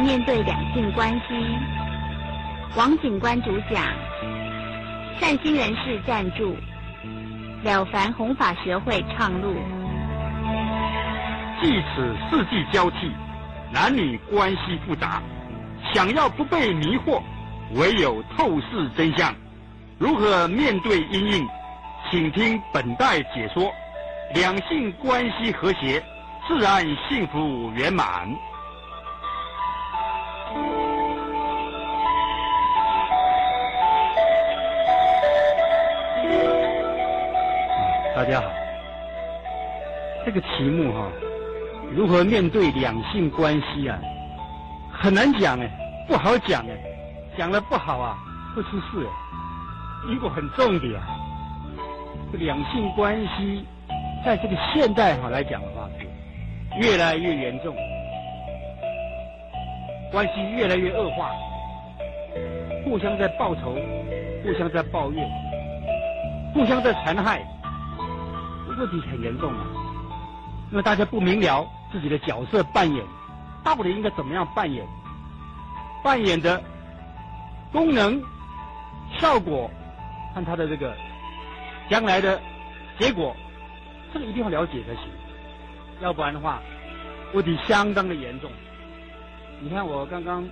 面对两性关系，王警官主讲，善心人士赞助，了凡弘法学会倡录。即此世纪交替，男女关系复杂，想要不被迷惑，唯有透视真相。如何面对因应？请听本代解说。两性关系和谐，自然幸福圆满。大家好，这个题目如何面对两性关系啊，很难讲不好讲讲了不好啊，会出事因果很重的这两性关系在这个现代来讲的话，是越来越严重，关系越来越恶化，互相在报仇，互相在抱怨，互相在残害，问题很严重因为大家不明了自己的角色扮演，到底应该怎么样扮演，扮演的功能、效果和他的这个将来的结果，这个一定要了解才行，要不然的话问题相当的严重。你看我刚刚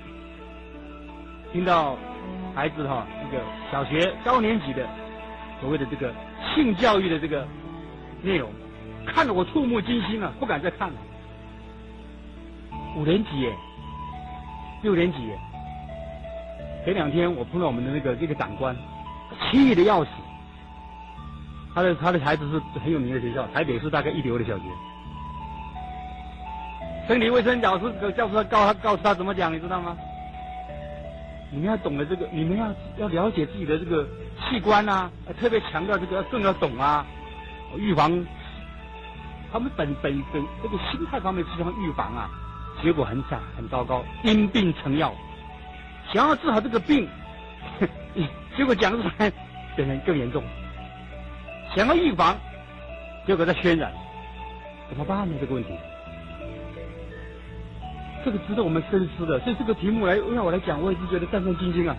听到孩子这个小学高年级的所谓的这个性教育的这个内容，看得我触目惊心不敢再看了。5年级6年级前2天我碰到我们的这个长官，气得要死。他的孩子是很有名的学校，台北市大概一流的小学。生理卫生教师告诉他怎么讲，你知道吗？你们要懂得这个，你们要了解自己的这个器官特别强调这个更要懂预防。他们本这个心态方面是想预防结果很糟糕，因病成药。想要治好这个病，结果讲出来变成更严重。想要预防，结果在渲染，怎么办呢？这个问题，这个值得我们深思的。所以这个题目让我来讲，我也是觉得战战兢兢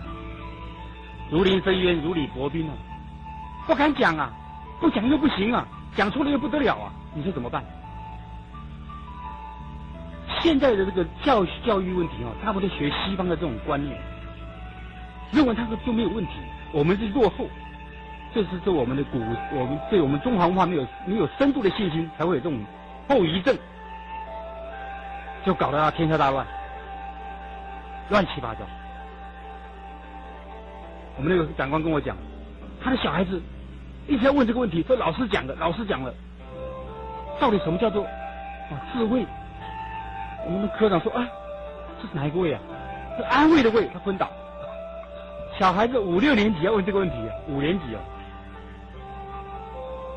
如临深渊，如履薄冰不敢讲不讲又不行讲出来又不得了你说怎么办？现在的这个教育问题他们都学西方的这种观念，认为他们就没有问题，我们是落后。这是对我们的我们对我们中华文化没有深度的信心，才会有这种后遗症，就搞得天下大乱，乱七八糟。我们那个长官跟我讲，他的小孩子一直在问这个问题，说老师讲了，到底什么叫做智慧？我们的科长说这是哪一个位是安慰的慰，他昏倒。小孩子5、6年级要问这个问题5年级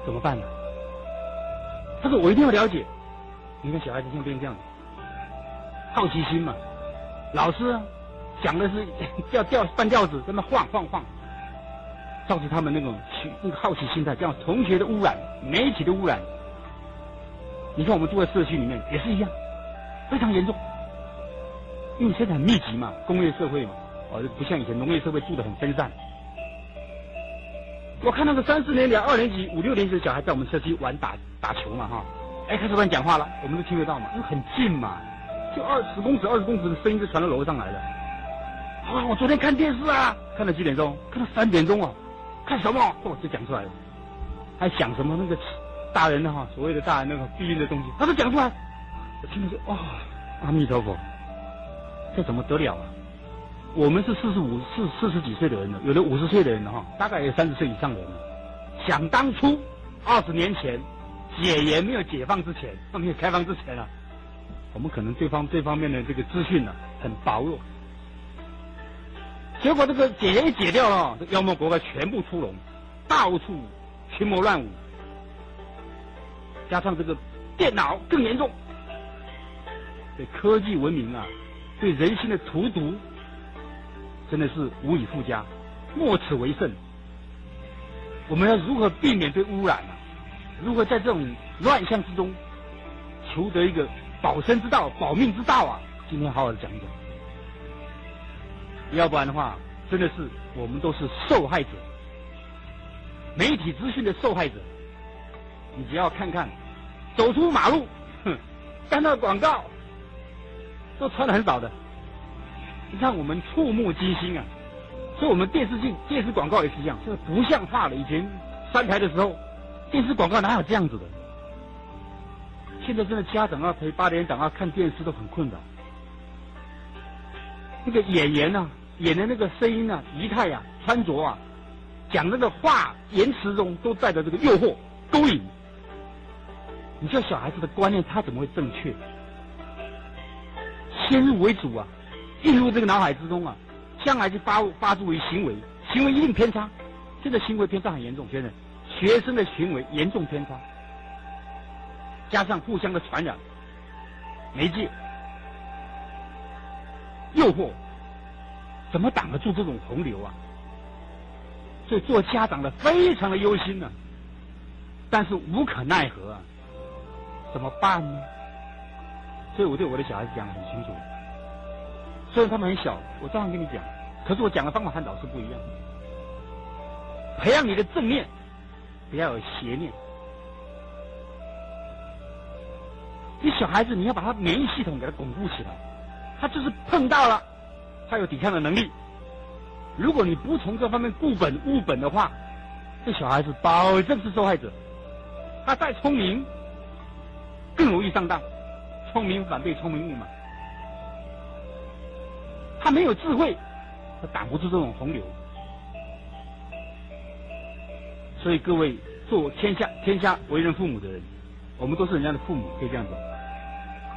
怎么办呢？他说我一定要了解。你看小孩子现在变成这样子，好奇心嘛，老师讲的是要半吊子，在那晃，造成他们那个好奇心态，这样同学的污染、媒体的污染。你看我们住在社区里面也是一样，非常严重，因为现在很密集嘛，工业社会嘛，不像以前农业社会住得很分散。我看那个3、4年级、2年级、5、6年级的小孩在我们社区玩打球嘛开始突然讲话了，我们都听得到嘛，因为很近嘛，就10公尺、20公尺的声音就传到楼上来了。我昨天看电视看到几点钟？看到3点钟看什么？就讲出来了，还想什么那个大人所谓的大人那个避孕的东西，他都讲出来。我听了就阿弥陀佛，这怎么得了我们是40几岁的人了，有的50岁的人了大概有30岁以上的人了。想当初20年前解严没有解放之前，没有开放之前我们可能这方面的这个资讯很薄弱。结果这个解严一解掉了，这妖魔鬼怪全部出笼，到处群魔乱舞，加上这个电脑更严重，对科技文明对人心的荼毒真的是无以复加，莫此为甚。我们要如何避免对污染如何在这种乱象之中求得一个保身之道、保命之道今天好好的讲一讲。要不然的话，真的是我们都是受害者，媒体资讯的受害者。你只要看看，走出马路，看到广告，都穿得很少的，让我们触目惊心啊！所以我们电视广告也是一样，这个不像话了。以前3台的时候，电视广告哪有这样子的？现在真的家长要陪8点档啊看电视都很困扰。那个演员啊，演的那个声音啊、仪态啊、穿着啊，讲那个话言辞中都带着这个诱惑、勾引。你叫小孩子的观念，他怎么会正确？先入为主啊，映入这个脑海之中啊，将来就发诸于行为，行为一定偏差。现在行为偏差很严重，现在学生的行为严重偏差，加上互相的传染、媒介、诱惑，怎么挡得住这种洪流啊？所以做家长的非常的忧心呢，但是无可奈何啊，怎么办呢？所以我对我的小孩子讲得很清楚，虽然他们很小，我照样跟你讲，可是我讲的方法和老师不一样。培养你的正念，不要有邪念。你小孩子你要把他免疫系统给他巩固起来，他就是碰到了，他有抵抗的能力。如果你不从这方面固本务本的话，这小孩子保证是受害者。他再聪明，更容易上当，聪明反被聪明误嘛。他没有智慧，他挡不住这种洪流。所以各位做天下为人父母的人，我们都是人家的父母，可以这样讲。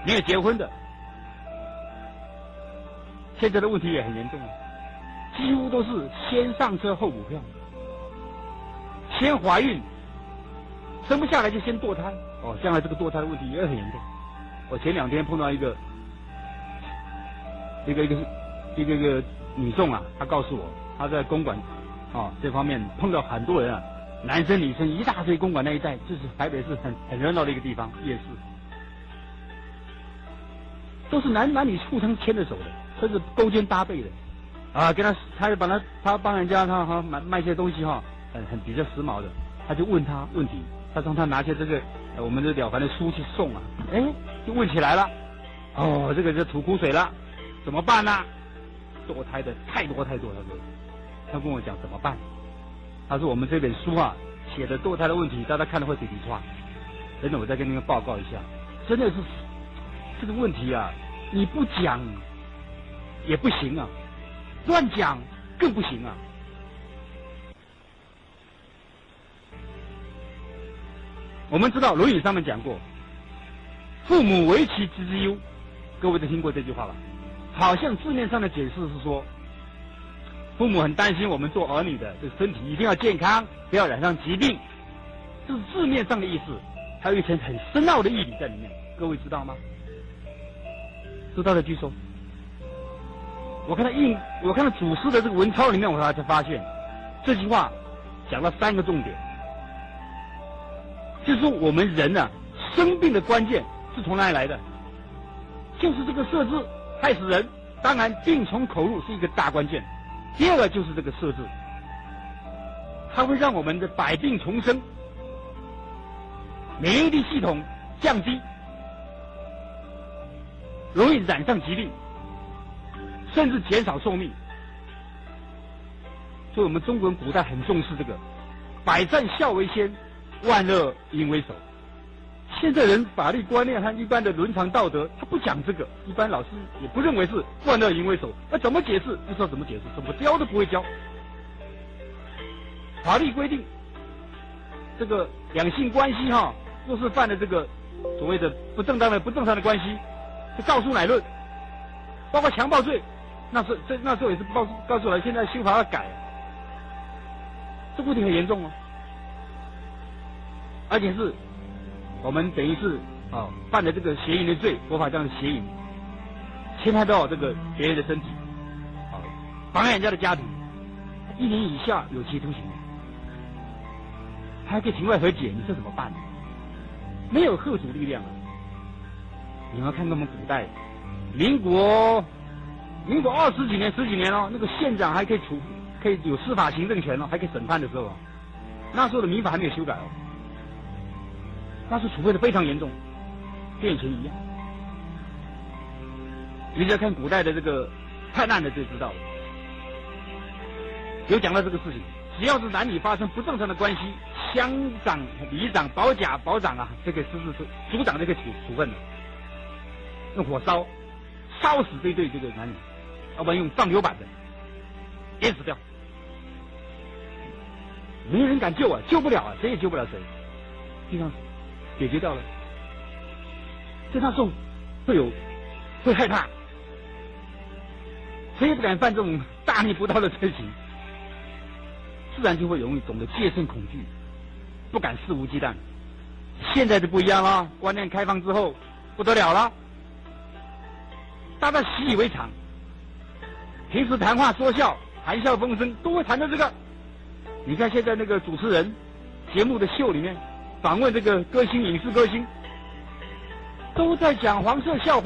没有结婚的，现在的问题也很严重啊，几乎都是先上车后补票，先怀孕，生不下来就先堕胎。哦，将来这个堕胎的问题也很严重。我前2天碰到一个女众啊，她告诉我，她在公馆这方面碰到很多人啊，男生女生一大堆，公馆那一带就是台北市很热闹的一个地方，夜市，都是男女互相牵着手的，甚至勾肩搭背的，啊，跟他把他帮人家卖些东西很比较时髦的，他就问他问题，他说他拿些这个我们的了凡的书去送啊，就问起来了，这个就吐苦水了，怎么办呢？堕胎的太多，他跟我讲怎么办？他说我们这本书啊写的堕胎的问题，大家看了会嘴皮抓。真的，我再跟你们报告一下，真的是这个问题啊，你不讲也不行啊，乱讲更不行啊。我们知道《论语》上面讲过，父母为其子之忧，各位都听过这句话吧？好像字面上的解释是说，父母很担心我们做儿女的这个身体一定要健康，不要染上疾病，这是字面上的意思，还有一层很深奥的义理在里面，各位知道吗？知道的举手。我看到祖师的这个文钞里面，我才发现这句话讲了3个重点，就是说我们人啊生病的关键是从哪里来的？就是这个色字害死人，当然病从口入是一个大关键。第二个就是这个色字，它会让我们的百病丛生，免疫力系统降低，容易染上疾病，甚至减少寿命。所以我们中国人古代很重视这个百善孝为先，万恶淫为首。现在人法律观念和一般的伦常道德，他不讲这个，一般老师也不认为是万恶淫为首。那怎么解释？不知道怎么解释，怎么教都不会教。法律规定，这个两性关系若是犯了这个所谓的不正当的关系，就告诉乃论，包括强暴罪，那时候也是告诉了，现在刑法要改，这问题很严重哦，而且是。我们等于是犯了这个邪淫的罪，佛法这样的邪淫，侵害到这个别人的身体，妨碍人家的家庭，1年以下有期徒刑，还可以庭外和解，你这怎么办？没有吓阻力量啊！你要看看我们古代，民国民国20几年、10几年哦，那个县长还可以有司法行政权哦，还可以审判的时候哦，那时候的民法还没有修改哦，那是处分的非常严重，跟以前一样。你只要看古代的这个判案的就知道了，有讲到这个事情，只要是男女发生不正常的关系，乡长、里长、保长啊，这个组长就可以处分的，用火烧死这对这个男女，要不然用放流板的淹死掉，没人敢救啊，救不了啊，谁也救不了谁，地方解决掉了，在那时候会害怕，谁也不敢犯这种大逆不道的罪行，自然就会容易懂得戒慎恐惧，不敢肆无忌惮。现在就不一样了，观念开放之后不得了了，大家习以为常，平时谈话说笑、谈笑风生都会谈到这个。你看现在那个主持人节目的秀里面访问这个歌星、影视歌星，都在讲黄色笑话。